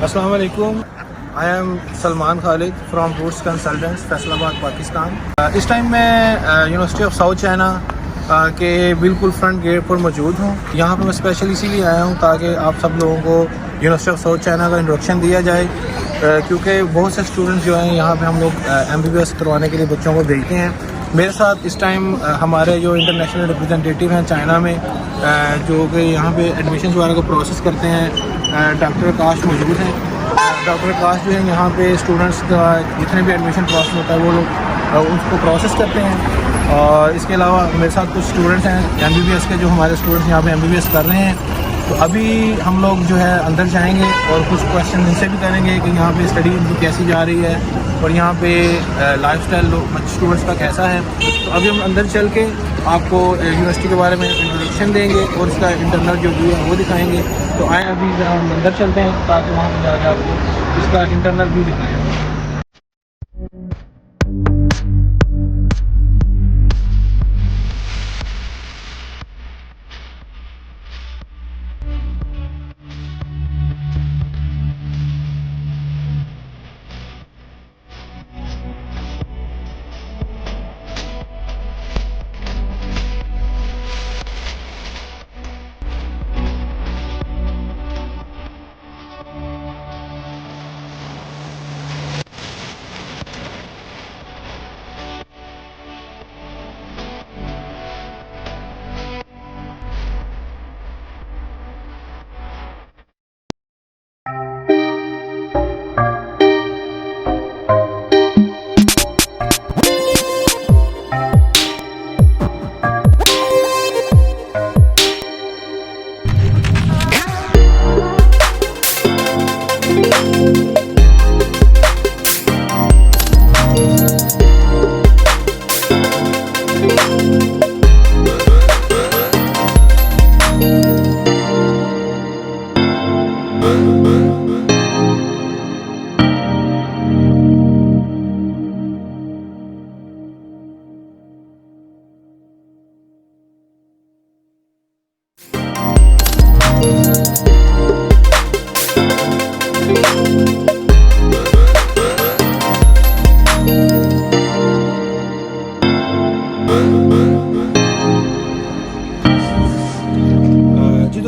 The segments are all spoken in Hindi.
अस्सलाम वालेकुम। I am Salman Khalid from roots consultants Faisalabad Pakistan. इस टाइम मैं यूनिवर्सिटी ऑफ साउथ चाइना के बिल्कुल फ्रंट गेट पर मौजूद हूँ। यहाँ पर मैं स्पेशल इसीलिए आया हूँ ताकि आप सब लोगों को यूनिवर्सिटी ऑफ साउथ चाइना का इंट्रोडक्शन दिया जाए, क्योंकि बहुत से स्टूडेंट्स जो हैं यहाँ पे हम लोग MBBS करवाने के लिए बच्चों को भेजते हैं। मेरे साथ इस टाइम हमारे जो इंटरनेशनल रिप्रेजेंटेटिव हैं चाइना में, जो कि यहाँ पे एडमिशन वगैरह को प्रोसेस करते हैं, डॉक्टर आकाश मौजूद हैं। डॉक्टर आकाश जो है यहाँ पे स्टूडेंट्स का जितने भी एडमिशन प्रोसेस होता है वो लोग उसको प्रोसेस करते हैं। और इसके अलावा मेरे साथ कुछ स्टूडेंट्स हैं MBBS के, जो हमारे स्टूडेंट्स यहाँ पे MBBS कर रहे हैं। तो अभी हम लोग जो है अंदर जाएंगे और कुछ क्वेश्चन इनसे भी करेंगे कि यहाँ पे स्टडी इनकी कैसी जा रही है और यहाँ पे लाइफस्टाइल स्टूडेंट्स का कैसा है। तो अभी हम अंदर चल के आपको यूनिवर्सिटी के बारे में इंट्रोडक्शन देंगे और इसका इंटरनल जो व्यू है वो दिखाएंगे। तो आए अभी ज़रा हम अंदर चलते हैं ताकि वहाँ पर जाकर आपको इसका इंटरनल व्यू दिखाएँ।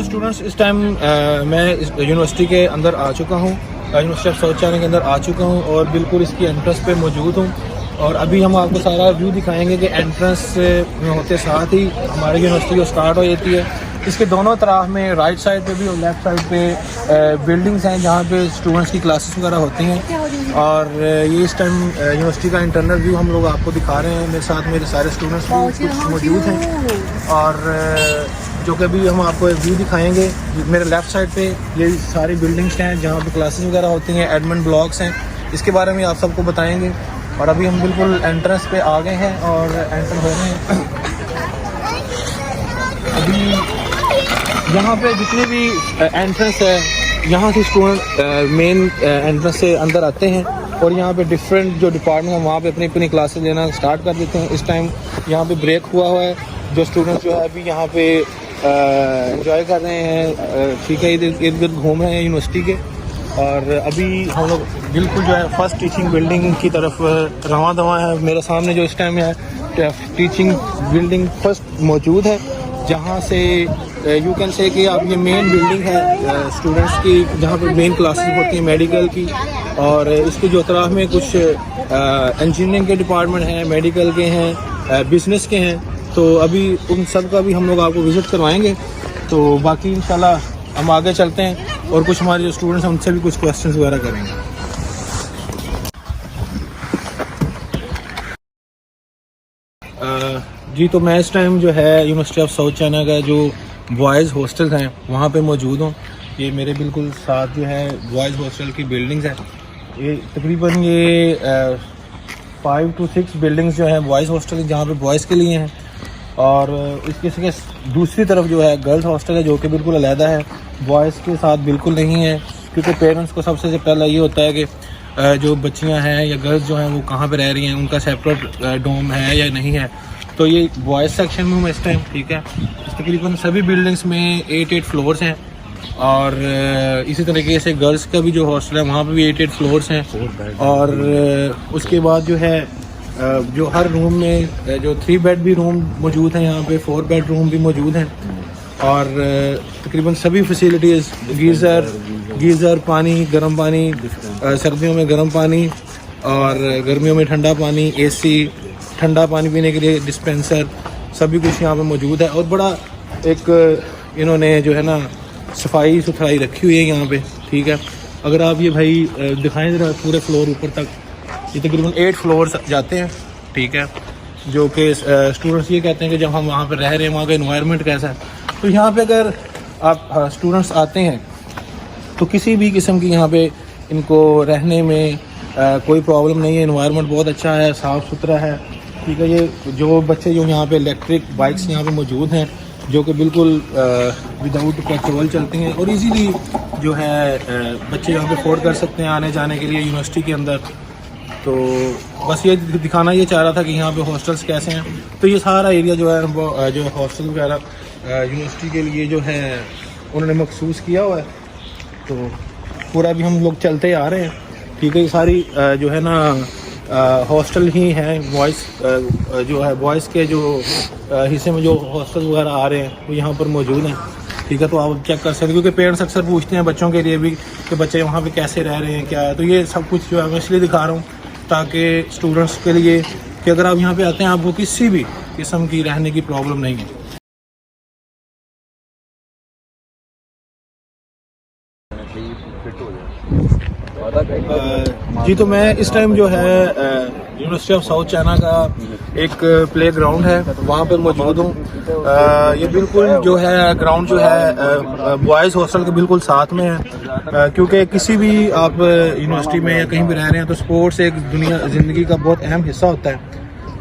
स्टूडेंट्स, इस टाइम मैं इस यूनिवर्सिटी के अंदर आ चुका हूँ, यूनिवर्सिटी ऑफ साउथ चाइना के अंदर आ चुका हूँ और बिल्कुल इसकी एंट्रेंस पे मौजूद हूँ। और अभी हम आपको सारा व्यू दिखाएंगे कि एंट्रेंस में होते साथ ही हमारी यूनिवर्सिटी जो स्टार्ट हो जाती है। इसके दोनों तरफ में राइट साइड पे भी और लेफ़्ट साइड पे बिल्डिंग्स हैं जहाँ पे स्टूडेंट्स की क्लासेस वगैरह होती हैं। और ये इस टाइम यूनिवर्सिटी का इंटरनल व्यू हम लोग आपको दिखा रहे हैं। मेरे साथ मेरे सारे स्टूडेंट्स भी कुछ मौजूद हैं और जो कि अभी हम आपको व्यू दिखाएंगे। मेरे लेफ़्ट साइड पे ये सारी बिल्डिंग्स हैं जहाँ पे क्लासेस वगैरह होती हैं, एडमिन ब्लॉक्स हैं, इसके बारे में आप सबको बताएंगे। और अभी हम बिल्कुल एंट्रेंस पे आ गए हैं और एंटर हो रहे हैं। अभी यहाँ पे जितने भी एंट्रेंस है यहाँ से स्टूडेंट मेन एंट्रेंस से अंदर आते हैं और यहाँ पे डिफरेंट जो डिपार्टमेंट है वहाँ पे अपनी अपनी क्लासेस लेना स्टार्ट कर देते हैं। इस टाइम यहाँ पे ब्रेक हुआ है, जो स्टूडेंट्स जो है अभी यहाँ पे एंजॉय कर रहे हैं, ठीक है, इर्द गिर्द घूम रहे हैं यूनिवर्सिटी के। और अभी हम लोग बिल्कुल जो है फर्स्ट टीचिंग बिल्डिंग की तरफ रवां दवा है। मेरे सामने जो इस टाइम है टीचिंग बिल्डिंग फर्स्ट मौजूद है, जहाँ से यू कैन से कि अब ये मेन बिल्डिंग है स्टूडेंट्स की, जहाँ पर मेन क्लासेस होती हैं मेडिकल की। और इसके जो तरफ में कुछ इंजीनियरिंग के डिपार्टमेंट हैं, मेडिकल के हैं, बिजनेस के हैं। तो अभी उन सब का भी हम लोग आपको विज़िट करवाएंगे। तो बाकी इंशाल्लाह हम आगे चलते हैं और कुछ हमारे जो स्टूडेंट्स हैं उनसे भी कुछ क्वेश्चंस वगैरह करेंगे। जी, तो मैं इस टाइम जो है यूनिवर्सिटी ऑफ साउथ चाइना का जो बॉयज़ हॉस्टल हैं वहाँ पे मौजूद हूँ। ये मेरे बिल्कुल साथ जो है बॉयज़ हॉस्टल की बिल्डिंग्स हैं। ये तकरीबन ये 5 to 6 बिल्डिंग्स जो हैं बॉयज़ हॉस्टल जहाँ पे बॉयज़ के लिए हैं। और इसके दूसरी तरफ जो है गर्ल्स हॉस्टल है, जो कि बिल्कुल अलहदा है, बॉयज़ के साथ बिल्कुल नहीं है, क्योंकि पेरेंट्स को सबसे पहला ये होता है कि जो बच्चियां हैं या गर्ल्स जो हैं वो कहाँ पे रह रही हैं, उनका सेपरेट डोम है या नहीं है। तो ये बॉयज़ सेक्शन में हूँ इस टाइम, ठीक है। तकरीबन सभी बिल्डिंग्स में 8 फ्लोर्स हैं और इसी तरीके से गर्ल्स का भी जो हॉस्टल है वहाँ पे भी 8 फ्लोर्स हैं। और उसके बाद जो है जो हर रूम में जो 3 बेड भी रूम मौजूद हैं, यहाँ पे 4 बेड रूम भी मौजूद हैं। और तकरीबन सभी फैसिलिटीज़, गीज़र, पानी, गर्म पानी, सर्दियों में गर्म पानी और गर्मियों में ठंडा पानी, एसी, ठंडा पानी पीने के लिए डिस्पेंसर, सभी कुछ यहाँ पे मौजूद है। और बड़ा एक इन्होंने जो है ना सफाई सुथराई रखी हुई है यहाँ पे, ठीक है। अगर आप ये भाई दिखाएं ज़रा पूरे फ्लोर ऊपर तक, ये तकरीबन 8 फ्लोर जाते हैं, ठीक है। जो कि स्टूडेंट्स ये कहते हैं कि जब हम वहाँ पे रह रहे हैं वहाँ का इन्वायरमेंट कैसा है। तो यहाँ पे अगर आप स्टूडेंट्स आते हैं तो किसी भी किस्म की यहाँ पे इनको रहने में कोई प्रॉब्लम नहीं है। इन्वायरमेंट बहुत अच्छा है, साफ़ सुथरा है, ठीक है। ये जो बच्चे जो यहाँ पे इलेक्ट्रिक बाइक्स यहाँ पे मौजूद हैं जो कि बिल्कुल विदाउट पेट्रोल चलती हैं और इजीली जो है बच्चे यहाँ पे अफोर्ड कर सकते हैं आने जाने के लिए यूनिवर्सिटी के अंदर। तो बस ये दिखाना ये चाह रहा था कि यहाँ पे हॉस्टल्स कैसे हैं। तो ये सारा एरिया जो है वो जो हॉस्टल वगैरह यूनिवर्सिटी के लिए जो है उन्होंने मखसूस किया हुआ है। तो पूरा भी हम लोग चलते आ रहे हैं, ठीक है। ये सारी जो है ना हॉस्टल ही हैं, बॉयज़ जो है बॉयज़ के जो हिस्से में जो हॉस्टल वगैरह आ रहे हैं वो यहाँ पर मौजूद हैं, ठीक है। तो आप चेक कर सकते हैं क्योंकि पेरेंट्स अक्सर पूछते हैं बच्चों के लिए भी कि बच्चे वहाँ पे कैसे रह रहे हैं, क्या है। तो ये सब कुछ जो है मैं इसलिए दिखा रहा हूँ ताकि स्टूडेंट्स के लिए कि अगर आप यहाँ पे आते हैं आपको किसी भी किस्म की रहने की प्रॉब्लम नहीं है। जी तो मैं इस टाइम जो है यूनिवर्सिटी ऑफ साउथ चाइना का एक प्ले ग्राउंड है वहाँ पर मौजूद हूँ। ये बिल्कुल जो है ग्राउंड जो है बॉयज़ हॉस्टल के बिल्कुल साथ में है, क्योंकि किसी भी आप यूनिवर्सिटी में या कहीं भी रह रहे हैं तो स्पोर्ट्स एक ज़िंदगी का बहुत अहम हिस्सा होता है।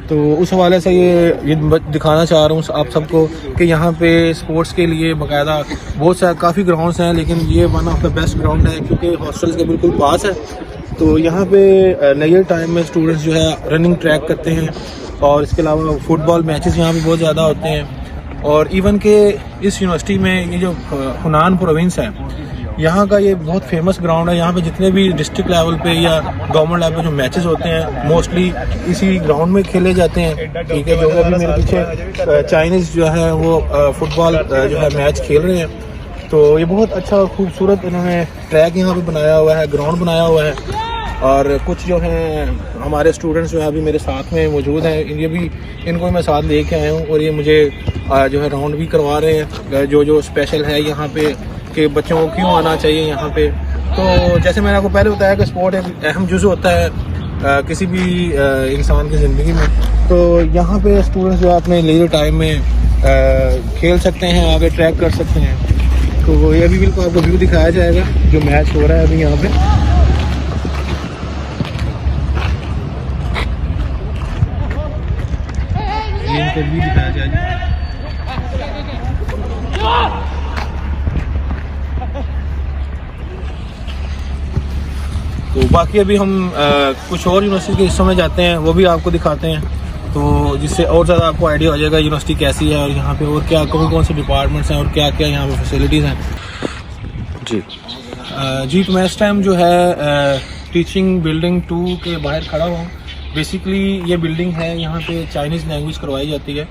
तो उस हवाले से ये दिखाना चाह रहा हूँ आप सबको कि यहाँ पे स्पोर्ट्स के लिए बाकायदा बहुत सारे काफ़ी ग्राउंड्स हैं, लेकिन ये one of the best ground है क्योंकि हॉस्टल्स के बिल्कुल पास है। तो यहाँ पे नए टाइम में स्टूडेंट्स जो है रनिंग ट्रैक करते हैं और इसके अलावा फुटबॉल मैचेस यहाँ पे बहुत ज़्यादा होते हैं। और इवन के इस यूनिवर्सिटी में ये जो हुनान प्रोविंस है यहाँ का ये बहुत फेमस ग्राउंड है। यहाँ पे जितने भी डिस्ट्रिक्ट लेवल पे या गवर्नमेंट लेवल पे जो मैचेस होते हैं मोस्टली इसी ग्राउंड में खेले जाते हैं, ठीक है। जो अभी मेरे पीछे चाइनीज़ जो है वो फुटबॉल जो है मैच खेल रहे हैं। तो ये बहुत अच्छा खूबसूरत इन्होंने ट्रैक यहाँ पे बनाया हुआ है, ग्राउंड बनाया हुआ है। और कुछ जो हैं हमारे स्टूडेंट्स जो है अभी मेरे साथ में मौजूद हैं, ये भी इनको मैं साथ लेके आया हूँ और ये मुझे जो है राउंड भी करवा रहे हैं जो स्पेशल है यहाँ पे कि बच्चों को क्यों आना चाहिए यहाँ पे। तो जैसे मैंने आपको पहले बताया कि स्पोर्ट एक अहम जुज़ होता है किसी भी इंसान की ज़िंदगी में। तो यहाँ पे स्टूडेंट्स जो अपने लीजर टाइम में खेल सकते हैं, आगे ट्रैक कर सकते हैं। तो ये अभी बिल्कुल आपको व्यू दिखाया जाएगा जो मैच हो रहा है अभी यहाँ पे। इनको व्यू दिखाया जाएगा। तो बाकी अभी हम कुछ और यूनिवर्सिटी के हिस्सों में जाते हैं, वो भी आपको दिखाते हैं, तो जिससे और ज़्यादा आपको आइडिया हो जाएगा यूनिवर्सिटी कैसी है और यहाँ पे और क्या कौन से डिपार्टमेंट्स हैं और क्या क्या यहाँ पे फैसिलिटीज़ हैं। जी तो मैं इस टाइम जो है टीचिंग बिल्डिंग 2 के बाहर खड़ा हूँ। बेसिकली ये बिल्डिंग है, यहाँ पे चाइनीज़ लैंग्वेज करवाई जाती है।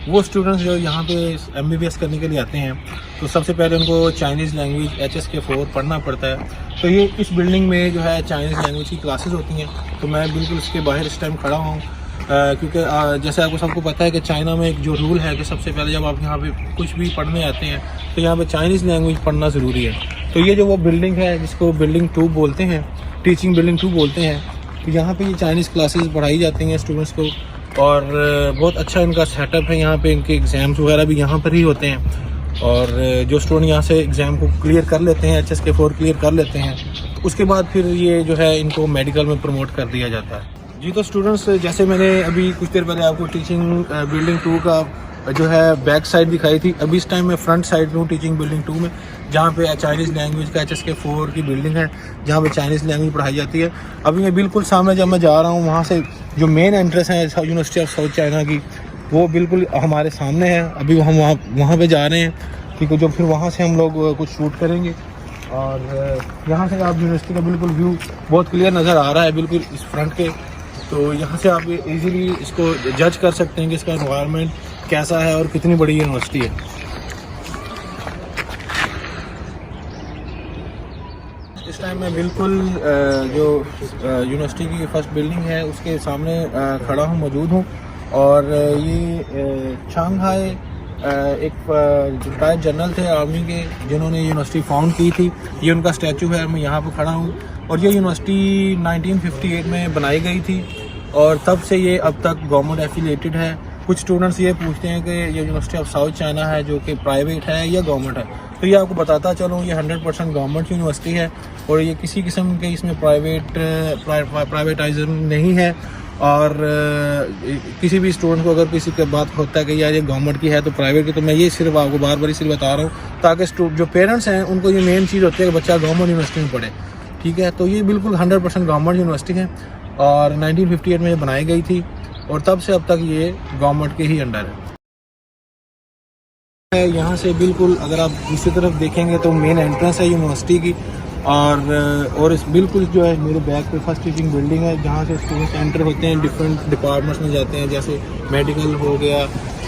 वो स्टूडेंट्स जो यहाँ पे MBBS करने के लिए आते हैं तो सबसे पहले उनको चाइनीज़ लैंग्वेज HSK4 पढ़ना पड़ता है। तो ये इस बिल्डिंग में जो है चाइनीज़ लैंग्वेज की क्लासेस होती हैं। तो मैं बिल्कुल इसके बाहर इस टाइम खड़ा हूँ क्योंकि जैसे आपको सबको पता है कि चाइना में एक जो रूल है कि सबसे पहले जब आप यहाँ पे कुछ भी पढ़ने आते हैं तो यहाँ पे चाइनीज़ लैंग्वेज पढ़ना ज़रूरी है। तो ये जो वो बिल्डिंग है जिसको बिल्डिंग 2 बोलते हैं, टीचिंग बिल्डिंग 2 बोलते हैं, तो यहाँ पे ये चाइनीज़ क्लासेस पढ़ाई जाती हैं स्टूडेंट्स को। और बहुत अच्छा इनका सेटअप है, यहाँ पे इनके एग्ज़ाम्स वगैरह भी यहाँ पर ही होते हैं। और जो स्टूडेंट यहाँ से एग्ज़ाम को क्लियर कर लेते हैं, HSK4 क्लियर कर लेते हैं, उसके बाद फिर ये जो है इनको मेडिकल में प्रमोट कर दिया जाता है। जी तो स्टूडेंट्स, जैसे मैंने अभी कुछ देर पहले आपको टीचिंग बिल्डिंग 2 का जो है बैक साइड दिखाई थी, अभी इस टाइम मैं फ्रंट साइड हूँ टीचिंग बिल्डिंग 2 में, जहाँ पे चाइनीज़ लैंग्वेज का HSK4 की बिल्डिंग है, जहाँ पे चाइनीज़ लैंग्वेज पढ़ाई जाती है। अभी मैं बिल्कुल सामने जब मैं जा रहा हूँ वहाँ से जो मेन एंट्रेंस है यूनिवर्सिटी ऑफ साउथ चाइना की, वो बिल्कुल हमारे सामने है। अभी हम वहाँ पे जा रहे हैं ठीक है, जो फिर वहाँ से हम लोग कुछ शूट करेंगे। और यहाँ से आप यूनिवर्सिटी का बिल्कुल व्यू बहुत क्लियर नज़र आ रहा है, बिल्कुल इस फ्रंट के। तो यहाँ से आप इजीली इसको जज कर सकते हैं कि इसका एनवायरनमेंट कैसा है और कितनी बड़ी यूनिवर्सिटी है। इस टाइम मैं बिल्कुल जो यूनिवर्सिटी की फर्स्ट बिल्डिंग है उसके सामने खड़ा हूँ, मौजूद हूँ। और ये शंघाई एक रिटायर्ड जनरल थे आर्मी के, जिन्होंने यूनिवर्सिटी फाउंड की थी। ये उनका स्टैचू है, मैं यहाँ पर खड़ा हूँ। और ये यूनिवर्सिटी 1958 में बनाई गई थी और तब से ये अब तक गवर्नमेंट एफिलिएटेड है। कुछ स्टूडेंट्स ये पूछते हैं कि ये यूनिवर्सिटी ऑफ साउथ चाइना है जो कि प्राइवेट है या गवर्नमेंट है, तो ये आपको बताता चलूँ ये 100% गवर्नमेंट यूनिवर्सिटी है और ये किसी किस्म के इसमें प्राइवेटाइजेशन नहीं है। और किसी भी स्टूडेंट को अगर किसी के बात होता है कि यार ये गवर्नमेंट की है तो प्राइवेट की, तो मैं ये सिर्फ आपको बार बार इसलिए बता रहा हूँ ताकि जो पेरेंट्स हैं उनको ये मेन चीज़ होती है कि बच्चा गवर्नमेंट यूनिवर्सिटी में पढ़े। ठीक है, तो ये बिल्कुल 100% गवर्नमेंट यूनिवर्सिटी है और 1958 में ये बनाई गई थी और तब से अब तक ये गवर्नमेंट के ही अंडर है। यहाँ से बिल्कुल अगर आप दूसरी तरफ देखेंगे तो मेन एंट्रेंस है यूनिवर्सिटी की। और इस बिल्कुल जो है मेरे बैक पे फर्स्ट टीचिंग बिल्डिंग है जहाँ से स्टूडेंट्स एंटर होते हैं, डिफरेंट डिपार्टमेंट्स में जाते हैं, जैसे मेडिकल हो गया,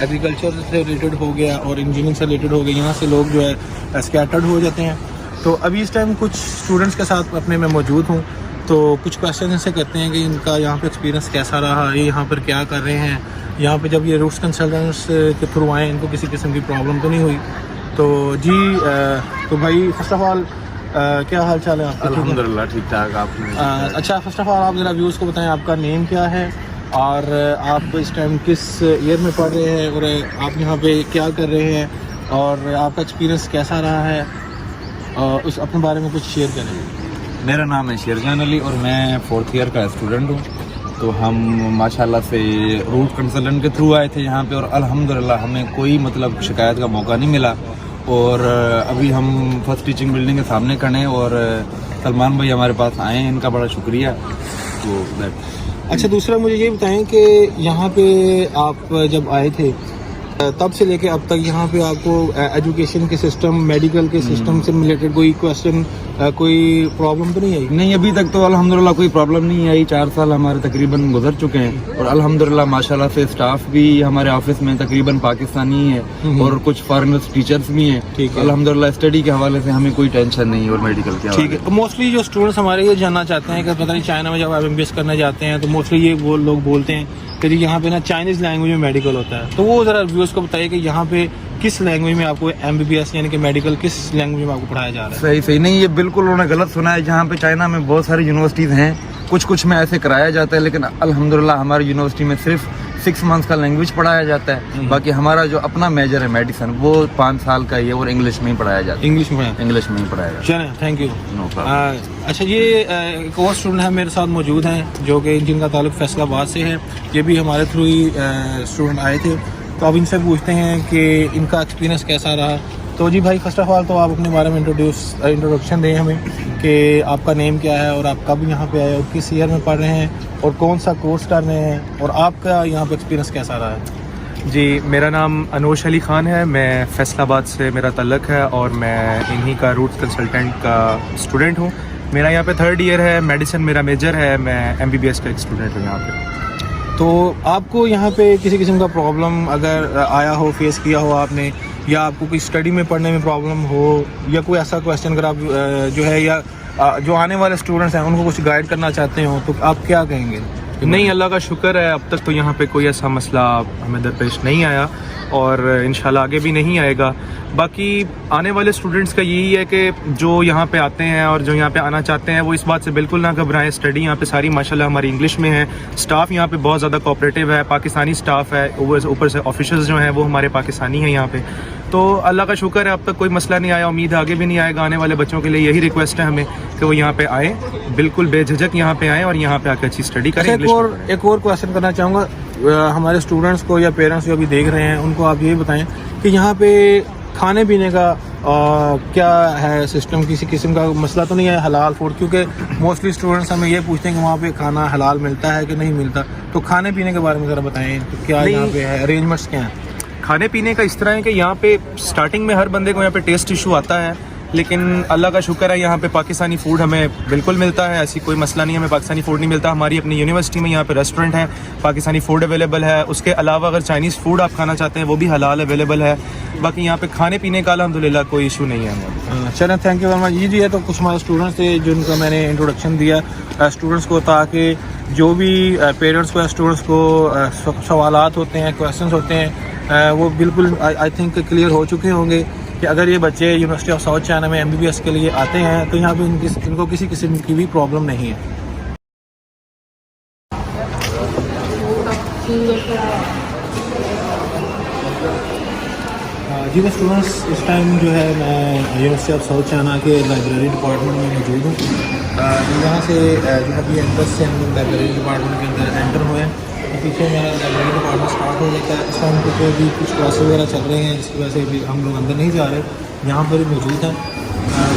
एग्रीकल्चर से रिलेटेड हो गया और इंजीनियरिंग से रिलेटेड हो गया। यहाँ से लोग जो है स्कैटर्ड हो जाते हैं। तो अभी इस टाइम कुछ स्टूडेंट्स के साथ अपने में मौजूद हूँ, तो कुछ क्वेश्चन इनसे करते हैं कि इनका यहाँ पे एक्सपीरियंस कैसा रहा, ये यहाँ पर क्या कर रहे हैं, यहाँ पे जब ये रूट्स कंसल्टेंट्स के थ्रू आए इनको किसी किस्म की प्रॉब्लम तो नहीं हुई। तो जी तो भाई फर्स्ट ऑफ ऑल क्या हाल चाल है आपका? अल्हम्दुलिल्लाह ठीक ठाक। आप अच्छा, फर्स्ट ऑफ ऑल आप ज़रा व्यूज़ को बताएं आपका नेम क्या है और आप इस टाइम किस ईयर में पढ़ रहे हैं और आप यहाँ पे क्या कर रहे हैं और आपका एक्सपीरियंस कैसा रहा है, उस अपने बारे में कुछ शेयर करें। मेरा नाम है शेरजान अली और मैं 4th ईयर का स्टूडेंट हूँ। तो हम माशाल्लाह से रूट कंसल्टेंट के थ्रू आए थे यहाँ पे और अल्हम्दुलिल्लाह हमें कोई मतलब शिकायत का मौका नहीं मिला। और अभी हम फर्स्ट टीचिंग बिल्डिंग के सामने खड़े हैं और सलमान भाई हमारे पास आए हैं, इनका बड़ा शुक्रिया। तो अच्छा, दूसरा मुझे ये बताएं कि यहाँ पे आप जब आए थे तब से लेके अब तक यहाँ पे आपको एजुकेशन के सिस्टम, मेडिकल के सिस्टम से रिलेटेड कोई क्वेश्चन, कोई प्रॉब्लम तो नहीं आई? नहीं, अभी तक तो अल्हम्दुलिल्लाह कोई प्रॉब्लम नहीं आई। 4 साल हमारे तकरीबन गुजर चुके हैं और अल्हम्दुलिल्लाह माशाल्लाह से स्टाफ भी हमारे ऑफिस में तकरीबन पाकिस्तानी है और कुछ फॉरेनर्स टीचर्स भी हैं। ठीक है, अल्हम्दुलिल्लाह स्टडी के हवाले से हमें कोई टेंशन नहीं और मेडिकल के। ठीक है, तो मोस्टली जो स्टूडेंट्स हमारे ये जानना चाहते हैं कि पता नहीं चाइना में जब आप MBBS करने जाते हैं तो मोस्टली ये वो लोग बोलते हैं कि यहाँ पे ना चाइनीज़ लैंग्वेज में मेडिकल होता है, तो वो ज़रा व्यूअर्स को बताइए कि यहाँ पे किस लैंग्वेज में आपको MBBS यानी कि मेडिकल किस लैंग्वेज में आपको पढ़ाया जा रहा है? सही नहीं, ये बिल्कुल उन्होंने गलत सुना है। जहाँ पे चाइना में बहुत सारी यूनिवर्सिटीज़ हैं, कुछ में ऐसे कराया जाता है, लेकिन अल्हम्दुलिल्लाह हमारी यूनिवर्सिटी में सिर्फ 6 मंथ्स का लैंग्वेज पढ़ाया जाता है। बाकी हमारा जो अपना मेजर है मेडिसिन वो 5 साल का ही है और इंग्लिश में ही पढ़ाया जाता है। इंग्लिश में ही पढ़ाया जाता है। चलें, थैंक यू। अच्छा, ये एक और स्टूडेंट है मेरे साथ मौजूद हैं जो कि जिनका ताल्लुक फैसलाबाद से है। ये भी हमारे थ्रू ही स्टूडेंट आए थे, तो अब इनसे पूछते हैं कि इनका एक्सपीरियंस कैसा रहा। तो जी भाई, फर्स्ट ऑफ ऑल तो आप अपने बारे में इंट्रोडक्शन दें हमें कि आपका नेम क्या है और आप कब यहाँ पे आए और किस ईयर में पढ़ रहे हैं और कौन सा कोर्स कर रहे हैं और आपका यहाँ पे एक्सपीरियंस कैसा रहा है? जी, मेरा नाम अनोश अली ख़ान है, मैं फैसलाबाद से मेरा तल्लक है और मैं इन्हीं का रूट्स कंसल्टेंट का स्टूडेंट हूँ। मेरा यहाँ पे 3rd ईयर है, मेडिसिन मेरा मेजर है, मैं MBBS का एक स्टूडेंट हूँ यहाँ पे। तो आपको यहाँ पे किसी किस्म का प्रॉब्लम अगर आया हो, फेस किया हो आपने, या आपको कोई स्टडी में पढ़ने में प्रॉब्लम हो या कोई ऐसा क्वेश्चन अगर आप जो है या जो आने वाले स्टूडेंट्स हैं उनको कुछ गाइड करना चाहते हो तो आप क्या कहेंगे? नहीं, अल्लाह का शुक्र है, अब तक तो यहाँ पे कोई ऐसा मसला हमें दरपेश नहीं आया और इंशाल्लाह आगे भी नहीं आएगा। बाकी आने वाले स्टूडेंट्स का यही है कि जो यहाँ पे आते हैं और जो यहाँ पे आना चाहते हैं वो इस बात से बिल्कुल ना घबराएं। स्टडी यहाँ पे सारी माशाल्लाह हमारी इंग्लिश में है, स्टाफ यहाँ पे बहुत ज़्यादा कोऑपरेटिव है, पाकिस्तानी स्टाफ है, ऊपर से ऑफिसर्स जो हैं वो हमारे पाकिस्तानी हैं यहाँ पे। तो अल्लाह का शुक्र है, अब तक कोई मसला नहीं आया, उम्मीद आगे भी नहीं आएगा। आने वाले बच्चों के लिए यही रिक्वेस्ट है हमें कि वो यहाँ पे आए, बिल्कुल बेझिझक यहाँ पे आएँ और यहाँ पे आकर अच्छी स्टडी करें। एक और क्वेश्चन करना चाहूँगा हमारे स्टूडेंट्स को या पेरेंट्स जो अभी देख रहे हैं उनको आप ये बताएं कि यहाँ पे खाने पीने का क्या है सिस्टम, किसी किस्म का मसला तो नहीं है हलाल फूड? क्योंकि मोस्टली स्टूडेंट्स हमें ये पूछते हैं कि वहाँ पे खाना हलाल मिलता है कि नहीं मिलता, तो खाने पीने के बारे में ज़रा बताएं, तो क्या यहाँ पे है, अरेंजमेंट्स क्या हैं? खाने पीने का इस तरह है कि यहाँ पे स्टार्टिंग में हर बंदे को यहाँ पे टेस्ट इशू आता है, लेकिन अल्लाह का शुक्र है यहाँ पे पाकिस्तानी फ़ूड हमें बिल्कुल मिलता है। ऐसी कोई मसला नहीं है, हमें पाकिस्तानी फ़ूड नहीं मिलता। हमारी अपनी यूनिवर्सिटी में यहाँ पे रेस्टोरेंट है, पाकिस्तानी फ़ूड अवेलेबल है। उसके अलावा अगर चाइनीज़ फ़ूड आप खाना चाहते हैं वो भी हलाल अवेलेबल है। बाकी यहाँ पे खाने पीने का अल्हम्दुलिल्लाह कोई इशू नहीं है हमें। चलें, थैंक यू वेरी मच। ये जी है तो कुछ हमारे स्टूडेंट्स थे जिनका मैंने इंट्रोडक्शन दिया स्टूडेंट्स को, ताकि जो भी पेरेंट्स को या स्टूडेंट्स को सवालात होते हैं, क्वेश्चंस होते हैं, वो बिल्कुल आई थिंक क्लियर हो चुके होंगे कि अगर ये बच्चे यूनिवर्सिटी ऑफ साउथ चाइना में MBBS के लिए आते हैं तो यहाँ पे इनको किसी किस्म की भी प्रॉब्लम नहीं है। जी बस स्टूडेंट्स, इस टाइम जो है मैं यूनिवर्सिटी ऑफ साउथ चाइना के लाइब्रेरी डिपार्टमेंट में मौजूद हूँ। यहाँ से जो है अभी एंट्रेंस से हम लोग लाइब्रेरी डिपार्टमेंट के अंदर एंटर हुए हैं, तो पीछे मेरा लाइब्रेरी डिपार्टमेंट स्टार्ट हो जाता है। इस टाइम क्योंकि अभी कुछ क्लासेस वगैरह चल रही हैं जिसकी वजह से अभी हम लोग अंदर नहीं जा रहे, यहाँ पर ही मौजूद हैं।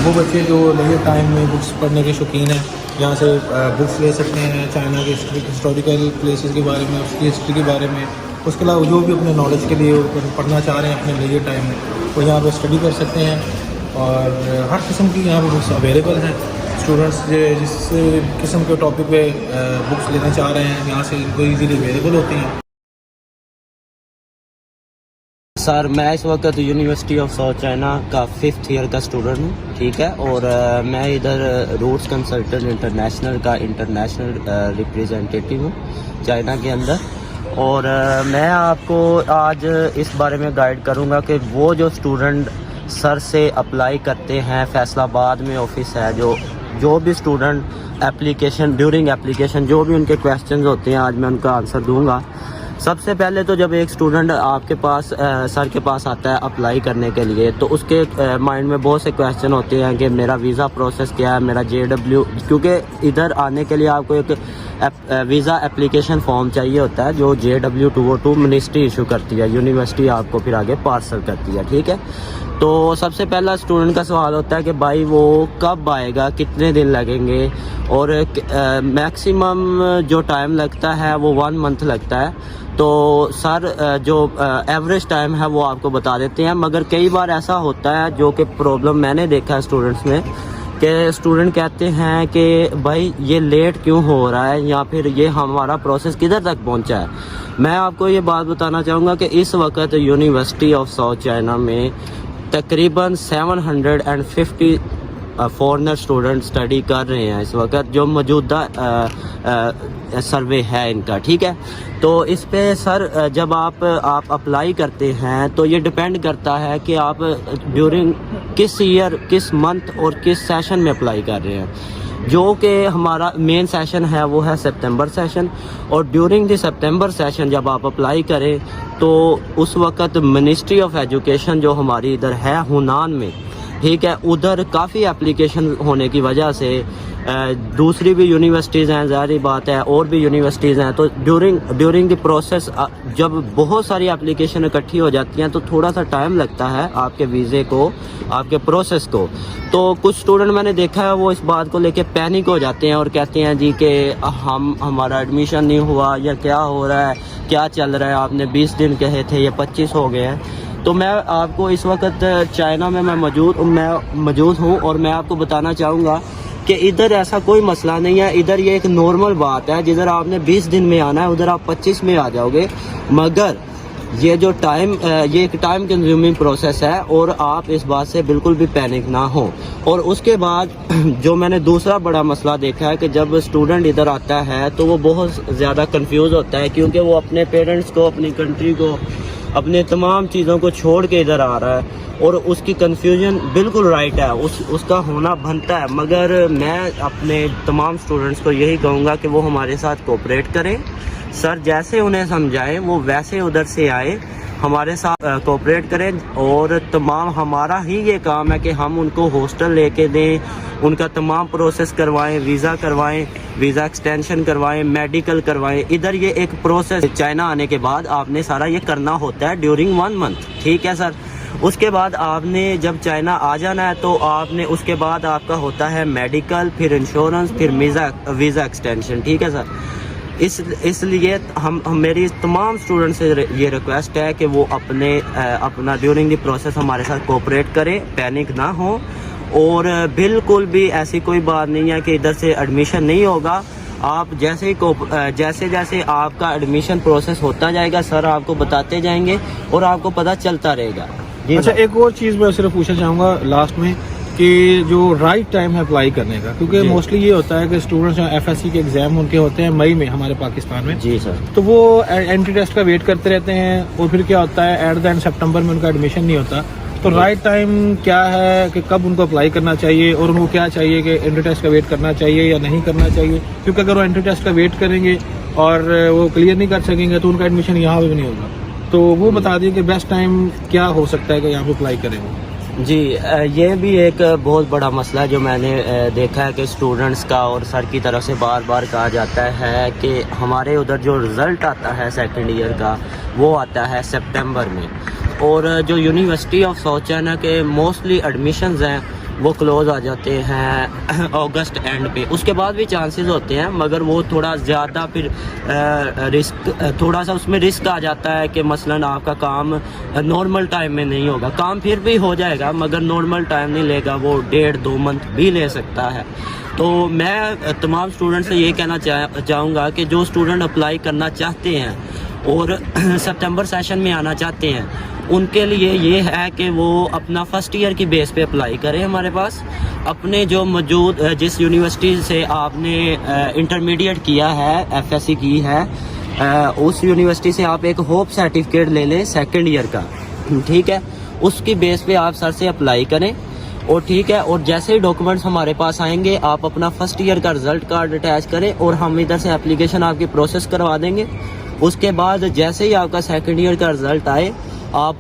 वो बच्चे जो लेजर टाइम में बुक्स पढ़ने के शौकीन हैं, यहाँ से बुक्स ले सकते हैं चाइना के हिस्टोरिकल प्लेसेस के बारे में, उसकी हिस्ट्री के बारे में। उसके अलावा जो भी अपने नॉलेज के लिए पढ़ना चाह रहे हैं अपने लेजर टाइम में, वो यहाँ पे स्टडी कर सकते हैं। और हर किस्म की यहाँ पे बुक्स अवेलेबल हैं। स्टूडेंट्स जिस किस्म के टॉपिक पे बुक्स लेना चाह रहे हैं, यहाँ से इनको ईजीली अवेलेबल होती हैं। सर मैं इस वक्त यूनिवर्सिटी ऑफ साउथ चाइना का 5th ईयर का स्टूडेंट हूँ, ठीक है। और मैं इधर रूट्स कंसल्टेंट इंटरनेशनल का इंटरनेशनल रिप्रेजेंटेटिव हूँ चाइना के अंदर। और मैं आपको आज इस बारे में गाइड करूँगा कि वो जो स्टूडेंट सर से अप्लाई करते हैं, फैसलाबाद में ऑफिस है, जो भी स्टूडेंट एप्लीकेशन ड्यूरिंग एप्लीकेशन जो भी उनके क्वेश्चंस होते हैं आज मैं उनका आंसर दूंगा। सबसे पहले तो जब एक स्टूडेंट आपके पास सर के पास आता है अप्लाई करने के लिए, तो उसके माइंड में बहुत से क्वेश्चन होते हैं कि मेरा वीज़ा प्रोसेस क्या है, मेरा JW, क्योंकि इधर आने के लिए आपको एक वीज़ा एप्लीकेशन फॉर्म चाहिए होता है जो JW 202 मिनिस्ट्री इशू करती है, यूनिवर्सिटी आपको फिर आगे पार्सल करती है, ठीक है। तो सबसे पहला स्टूडेंट का सवाल होता है कि भाई वो कब आएगा, कितने दिन लगेंगे, और मैक्सिमम जो टाइम लगता है वो 1 मंथ लगता है। तो सर जो एवरेज टाइम है वो आपको बता देते हैं, मगर कई बार ऐसा होता है जो कि प्रॉब्लम मैंने देखा है स्टूडेंट्स में, कि स्टूडेंट कहते हैं कि भाई ये लेट क्यों हो रहा है या फिर ये हमारा प्रोसेस किधर तक पहुंचा है। मैं आपको ये बात बताना चाहूँगा कि इस वक्त यूनिवर्सिटी ऑफ साउथ चाइना में तकरीबन 750 फॉरेनर स्टूडेंट स्टडी कर रहे हैं इस वक्त, जो मौजूदा सर्वे है इनका, ठीक है। तो इस पे सर जब आप अप्लाई करते हैं तो ये डिपेंड करता है कि आप ड्यूरिंग किस ईयर, किस मंथ और किस सेशन में अप्लाई कर रहे हैं। जो कि हमारा मेन सेशन है वो है सितंबर सेशन, और ड्यूरिंग द सितंबर सेशन जब आप अप्लाई करें तो उस वक्त मिनिस्ट्री ऑफ एजुकेशन जो हमारी इधर है हुनान में, ठीक है, उधर काफ़ी एप्लीकेशन होने की वजह से दूसरी भी यूनिवर्सिटीज़ हैं, ज़ाहिर बात है, और भी यूनिवर्सिटीज़ हैं, तो ड्यूरिंग द प्रोसेस जब बहुत सारी एप्लीकेशन इकट्ठी हो जाती हैं तो थोड़ा सा टाइम लगता है आपके वीज़े को, आपके प्रोसेस को। तो कुछ स्टूडेंट मैंने देखा है वो इस बात को लेके पैनिक हो जाते हैं और कहते हैं जी कि हमारा एडमिशन नहीं हुआ, या क्या हो रहा है, क्या चल रहा है, आपने 20 दिन कहे थे ये 25 हो गए हैं। तो मैं आपको इस वक्त चाइना में मैं मौजूद हूँ और मैं आपको बताना चाहूँगा कि इधर ऐसा कोई मसला नहीं है। इधर ये एक नॉर्मल बात है, जिधर आपने 20 दिन में आना है उधर आप 25 में आ जाओगे, मगर ये जो ये एक टाइम कंज्यूमिंग प्रोसेस है और आप इस बात से बिल्कुल भी पैनिक ना हो। और उसके बाद जो मैंने दूसरा बड़ा मसला देखा है कि जब स्टूडेंट इधर आता है तो वो बहुत ज़्यादा कंफ्यूज होता है, क्योंकि वो अपने पेरेंट्स को, अपनी कंट्री को, अपने तमाम चीज़ों को छोड़ के इधर आ रहा है, और उसकी कन्फ्यूजन बिल्कुल राइट है, उसका होना बनता है। मगर मैं अपने तमाम स्टूडेंट्स को यही कहूँगा कि वो हमारे साथ कोऑपरेट करें, सर जैसे उन्हें समझाएं वो वैसे उधर से आए, हमारे साथ कोऑपरेट करें। और तमाम हमारा ही ये काम है कि हम उनको हॉस्टल लेके दें, उनका तमाम प्रोसेस करवाएं, वीज़ा करवाएं, वीज़ा एक्सटेंशन करवाएं, मेडिकल करवाएं। इधर ये एक प्रोसेस, चाइना आने के बाद आपने सारा ये करना होता है ड्यूरिंग 1 मंथ, ठीक है सर। उसके बाद आपने जब चाइना आ जाना है तो आपने उसके बाद आपका होता है मेडिकल, फिर इंश्योरेंस, फिर वीज़ा एक्सटेंशन, ठीक है सर। इसलिए हम मेरी तमाम स्टूडेंट से ये रिक्वेस्ट है कि वो अपना ड्यूरिंग द प्रोसेस हमारे साथ कोऑपरेट करें, पैनिक ना हो, और बिल्कुल भी ऐसी कोई बात नहीं है कि इधर से एडमिशन नहीं होगा। आप जैसे जैसे आपका एडमिशन प्रोसेस होता जाएगा सर आपको बताते जाएंगे और आपको पता चलता रहेगा। अच्छा, एक और चीज़ मैं सिर्फ पूछना चाहूँगा लास्ट में कि जो राइट टाइम है अप्लाई करने का, क्योंकि मोस्टली ये होता है कि स्टूडेंट्स जो एफएससी के एग्जाम उनके होते हैं मई में हमारे पाकिस्तान में। जी सर। तो वो एंट्री टेस्ट का वेट करते रहते हैं और फिर क्या होता है एट द एंड सितंबर में उनका एडमिशन नहीं होता। तो राइट टाइम क्या है कि कब उनको अप्लाई करना चाहिए और उनको क्या चाहिए कि एंट्री टेस्ट का वेट करना चाहिए या नहीं करना चाहिए? क्योंकि अगर वो एंट्री टेस्ट का वेट करेंगे और वो क्लियर नहीं कर सकेंगे तो उनका एडमिशन यहाँ पे भी नहीं होगा। तो वो बता दिए कि बेस्ट टाइम क्या हो सकता है कि यहाँ पे अप्लाई करें। जी, ये भी एक बहुत बड़ा मसला है जो मैंने देखा है कि स्टूडेंट्स का और सर की तरफ से बार बार कहा जाता है कि हमारे उधर जो रिज़ल्ट आता है सेकंड ईयर का वो आता है सितंबर में, और जो यूनिवर्सिटी ऑफ साउथ चाइना के मोस्टली एडमिशन्स हैं वो क्लोज आ जाते हैं अगस्त एंड पे। उसके बाद भी चांसेस होते हैं मगर वो थोड़ा ज़्यादा फिर थोड़ा सा उसमें रिस्क आ जाता है कि मसलन आपका काम नॉर्मल टाइम में नहीं होगा। काम फिर भी हो जाएगा मगर नॉर्मल टाइम नहीं लेगा, वो 1.5-2 मंथ भी ले सकता है। तो मैं तमाम स्टूडेंट से ये कहना चाहूँगा कि जो स्टूडेंट अप्लाई करना चाहते हैं और सितंबर सेशन में आना चाहते हैं उनके लिए ये है कि वो अपना फर्स्ट ईयर की बेस पे अप्लाई करें हमारे पास। अपने जो मौजूद जिस यूनिवर्सिटी से आपने इंटरमीडिएट किया है, एफएससी की है, उस यूनिवर्सिटी से आप एक होप सर्टिफिकेट ले लें सेकंड ईयर का, ठीक है। उसकी बेस पे आप सर से अप्लाई करें और ठीक है, और जैसे ही डॉक्यूमेंट्स हमारे पास आएंगे आप अपना फर्स्ट ईयर का रिजल्ट कार्ड अटैच करें और हम इधर से एप्लीकेशन आपकी प्रोसेस करवा देंगे। उसके बाद जैसे ही आपका सेकंड ईयर का रिजल्ट आए आप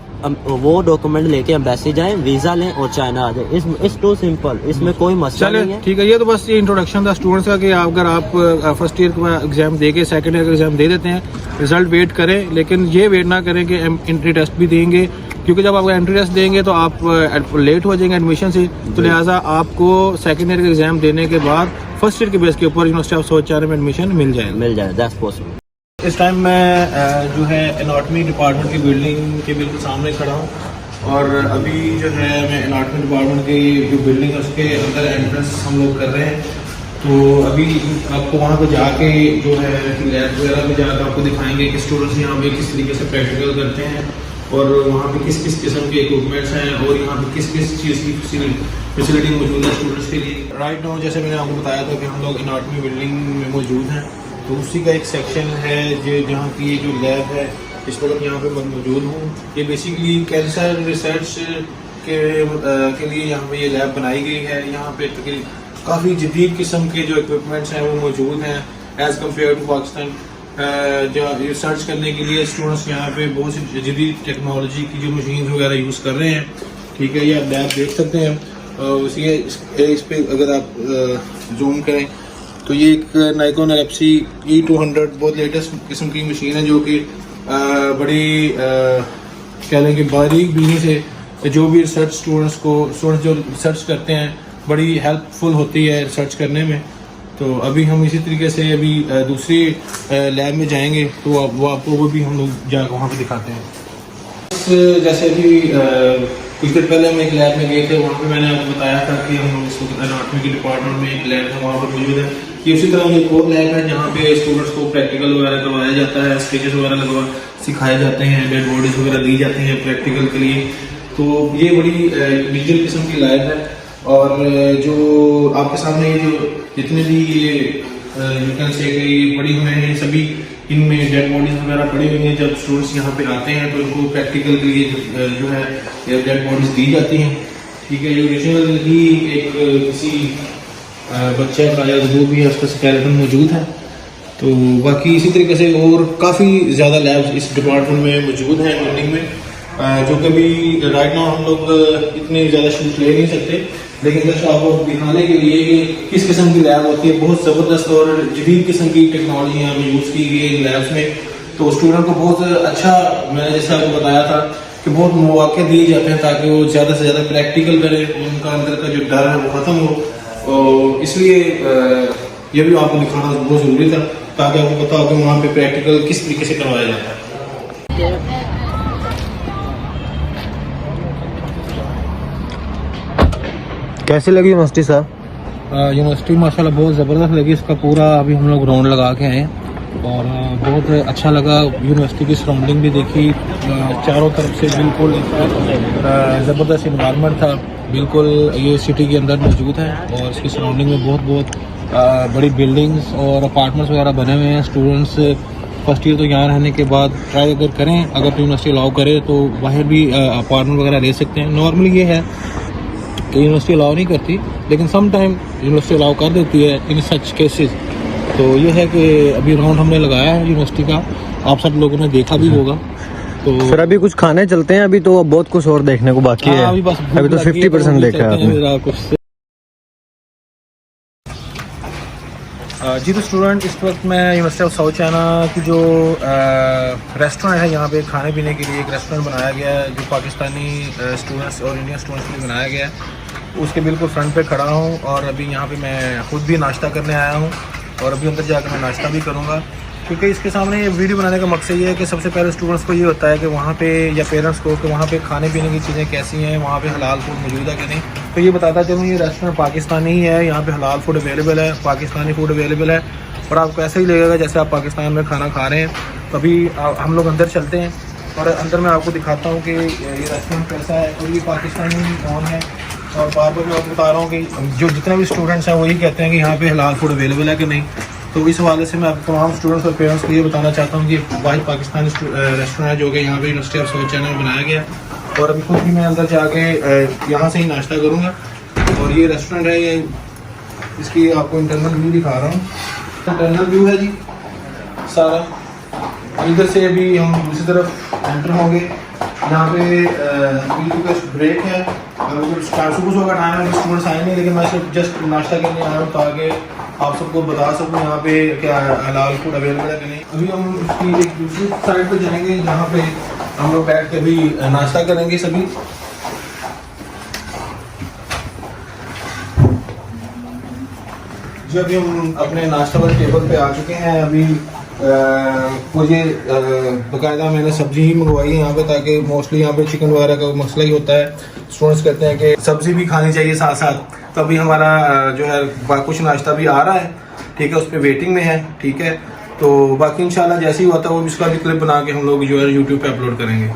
वो डॉक्यूमेंट लेके एम्बेसी जाएं, वीज़ा लें और चाइना आ जाए। इट्स टू सिंपल, इसमें कोई मसला नहीं है। ठीक है, ये तो बस ये इंट्रोडक्शन था स्टूडेंट्स का कि अगर आप फर्स्ट ईयर का एग्जाम दे के सेकंड ईयर का एग्जाम दे देते हैं, रिजल्ट वेट करें, लेकिन ये वेट ना करें कि एंट्री टेस्ट भी देंगे, क्योंकि जब आप एंट्री टेस्ट देंगे तो आप लेट हो जाएंगे एडमिशन से। तो लिहाजा आपको सेकंड ईयर का एग्जाम देने के बाद फर्स्ट ईयर के बेस के ऊपर यूनिवर्सिटी ऑफ साउथ चाइना में एडमिशन मिल जाएगा। That's possible. इस टाइम मैं जो है एनाटॉमी डिपार्टमेंट की बिल्डिंग के बिल्कुल सामने खड़ा हूँ और अभी जो है मैं एनाटॉमी डिपार्टमेंट की जो बिल्डिंग है उसके अंदर एंट्रेंस हम लोग कर रहे हैं। तो अभी आपको वहाँ पे जाके जो है लैब वगैरह में जाकर आपको दिखाएंगे कि स्टूडेंट्स यहाँ पे किस तरीके से प्रैक्टिकल करते हैं और वहाँ पे किस किस किस्म के इक्विपमेंट्स हैं और यहाँ पे किस किस चीज़ की फैसिलिटी मौजूद है स्टूडेंट्स के लिए। राइट नाउ जैसे मैंने आपको बताया था कि हम लोग एनाटॉमी बिल्डिंग में मौजूद हैं, तो उसी का एक सेक्शन है जहाँ की जो लैब है इस वक्त यहाँ पे मौजूद हूँ। ये बेसिकली कैंसर रिसर्च के लिए यहाँ पे ये लैब बनाई गई है। यहाँ पे काफ़ी जदीद किस्म के जो इक्विपमेंट्स हैं वो मौजूद हैं एज़ कम्पेयर टू पाकिस्तान। जो रिसर्च करने के लिए स्टूडेंट्स यहाँ पे बहुत सी जदीद टेक्नोलॉजी की जो मशीन वगैरह यूज़ कर रहे हैं, ठीक है। ये आप लैब देख सकते हैं। इस पे अगर आप जूम करें तो ये एक नाइकोन एलएफसी E200 बहुत लेटेस्ट किस्म की मशीन है जो कि बड़ी कह लें कि बारीक बीनी से जो भी स्टूडेंट्स जो रिसर्च करते हैं बड़ी हेल्पफुल होती है रिसर्च करने में। तो अभी हम इसी तरीके से अभी दूसरी लैब में जाएंगे तो वो भी हम लोग जाकर वहाँ पे दिखाते हैं। जैसे अभी कुछ देर पहले हम एक लैब में गए थे, वहाँ पे मैंने आपको बताया था कि हम लोग इस वक्त एनाटॉमी के डिपार्टमेंट में एक लैब है वहाँ पर मौजूद है। ये उसी तरह एक और लैब है जहाँ पे स्टूडेंट्स को प्रैक्टिकल वगैरह करवाया जाता है, स्केचेस वगैरह सिखाए जाते हैं, डेड बॉडीज वगैरह दी जाती हैं प्रैक्टिकल के लिए। तो ये बड़ी डिजिटल किस्म की लैब है और जो आपके सामने ये जो जितने भी ये न्यूटन से पड़ी हुए हैं सभी इनमें डेड बॉडीज वगैरह पड़ी हुई हैं। जब स्टूडेंट्स यहाँ पे आते हैं तो इनको प्रैक्टिकल के लिए जो है डेड बॉडीज दी जाती हैं, ठीक है। ये ओरिजिनल ही एक किसी बच्चे का या जो भी है उसका स्केलेटन मौजूद है। तो बाकी इसी तरीके से और काफ़ी ज़्यादा लैब्स इस डिपार्टमेंट में मौजूद हैं बिल्डिंग में, जो कभी राइट नाउ हम लोग इतने ज़्यादा शूट ले नहीं सकते, लेकिन जस्ट आपको दिखाने के लिए कि किस किस्म की लैब होती है। बहुत ज़बरदस्त और जदीद किस्म की टेक्नोलॉजी यहाँ पर यूज़ की गई इन लैब्स में। तो स्टूडेंट को बहुत अच्छा, मैंने जैसे आपको बताया था कि बहुत मौके दिए जाते हैं ताकि वो ज़्यादा से ज़्यादा प्रैक्टिकल करें, उनका अंदर का जो डर है वो ख़त्म हो। इसलिए ये भी आपको दिखाना बहुत ज़रूरी था। ताकि आपको पता हो कि वहाँ पे प्रैक्टिकल किस तरीके से करवाया जाता है। कैसी लगी यूनिवर्सिटी साहब? यूनिवर्सिटी माशाल्लाह बहुत ज़बरदस्त लगी। इसका पूरा अभी हम लोग राउंड लगा के आए और बहुत अच्छा लगा। यूनिवर्सिटी की सराउंडिंग भी देखी, चारों तरफ से बिल्कुल ज़बरदस्त इन्वायरमेंट था। बिल्कुल ये सिटी के अंदर मौजूद है और इसकी सराउंडिंग में बहुत बड़ी बिल्डिंग्स और अपार्टमेंट्स वगैरह बने हुए हैं। स्टूडेंट्स फर्स्ट ईयर तो यहाँ रहने के बाद ट्राई अगर करें, अगर तो यूनिवर्सिटी अलाउ करे तो बाहर भी अपार्टमेंट वगैरह ले सकते हैं। नॉर्मली ये है कि यूनिवर्सिटी अलाउ नहीं करती, लेकिन सम टाइम यूनिवर्सिटी अलाउ कर देती है इन सच केसेस। तो ये है कि अभी राउंड हमने लगाया है यूनिवर्सिटी का, आप सब लोगों ने देखा भी होगा। तो फिर अभी कुछ खाने चलते हैं, अभी तो बहुत कुछ और देखने को बाकी है। अभी बस अभी तो 50% देखा है आपने। कुछ जी तो स्टूडेंट, इस वक्त मैं यूनिवर्सिटी ऑफ साउथ चाइना की जो रेस्टोरेंट है, यहाँ पे खाने पीने के लिए एक रेस्टोरेंट बनाया गया है जो पाकिस्तानी स्टूडेंट्स और इंडियन स्टूडेंट्स के लिए बनाया गया है। उसके बिल्कुल फ्रंट पे खड़ा हूँ और अभी यहाँ पे मैं खुद भी नाश्ता करने आया हूँ और अभी अंदर जाकर मैं नाश्ता भी करूँगा, क्योंकि इसके सामने ये वीडियो बनाने का मकसद ये है कि सबसे पहले स्टूडेंट्स को ये होता है कि वहाँ पे या पेरेंट्स को कि वहाँ पे खाने पीने की चीज़ें कैसी हैं, वहाँ पे हलाल फूड मौजूद है कि नहीं। तो ये बताता चलूँ, ये रेस्टोरेंट पाकिस्तानी ही है, यहाँ पे हलाल फूड अवेलेबल है, पाकिस्तानी फूड अवेलेबल है और आपको ऐसा ही लगेगा जैसे आप पाकिस्तान में खाना खा रहे हैं। तो अभी हम लोग अंदर चलते हैं और अंदर मैं आपको दिखाता हूँ कि ये रेस्टोरेंट कैसा है। और ये पाकिस्तानी कौन है और बार बार मैं आपको बता रहा हूँ कि जो जितने भी स्टूडेंट्स हैं वही कहते हैं कि यहाँ पे हलाल फूड अवेलेबल है कि नहीं। तो इस हवाले से मैं आपको तमाम स्टूडेंट्स और पेरेंट्स को ये बताना चाहता हूँ कि वाहिद पाकिस्तानी रेस्टोरेंट है जो कि यहाँ पे यूनिवर्सिटी ऑफ साउथ चाइना में बनाया गया है। और अभी खुद भी मैं अंदर जाके यहाँ से ही नाश्ता करूँगा। और ये रेस्टोरेंट है, ये इसकी आपको इंटरनल व्यू दिखा रहा हूँ। इंटरनल व्यू है जी सारा। इधर से अभी हम दूसरी तरफ एंटर होंगे। यहाँ पे बिल्कुल ब्रेक है, सुबह का टाइम है, स्टूडेंट्स आए नहीं, लेकिन मैं सिर्फ जस्ट नाश्ता करने आया हूँ ताकि आप सबको बता सकूँ यहाँ पे क्या हलाल फूड अवेलेबल है कि नहीं। अभी हम उसकी एक दूसरी साइड पे जाएंगे जहाँ पे हम लोग बैठ के अभी नाश्ता करेंगे सभी। जब भी हम अपने नाश्ता वाले टेबल पे आ चुके हैं, अभी मुझे बाकायदा मैंने सब्ज़ी ही मंगवाई है यहाँ पे, ताकि मोस्टली यहाँ पे चिकन वगैरह का मसला ही होता है। स्टूडेंट्स कहते हैं कि सब्ज़ी भी खानी चाहिए साथ साथ। तो अभी हमारा जो है कुछ नाश्ता भी आ रहा है, ठीक है, उस पर वेटिंग में है, ठीक है। तो बाकी इंशाल्लाह जैसे ही होता है वो इसका भी क्लिप बना के हम लोग जो है यूट्यूब पे अपलोड करेंगे।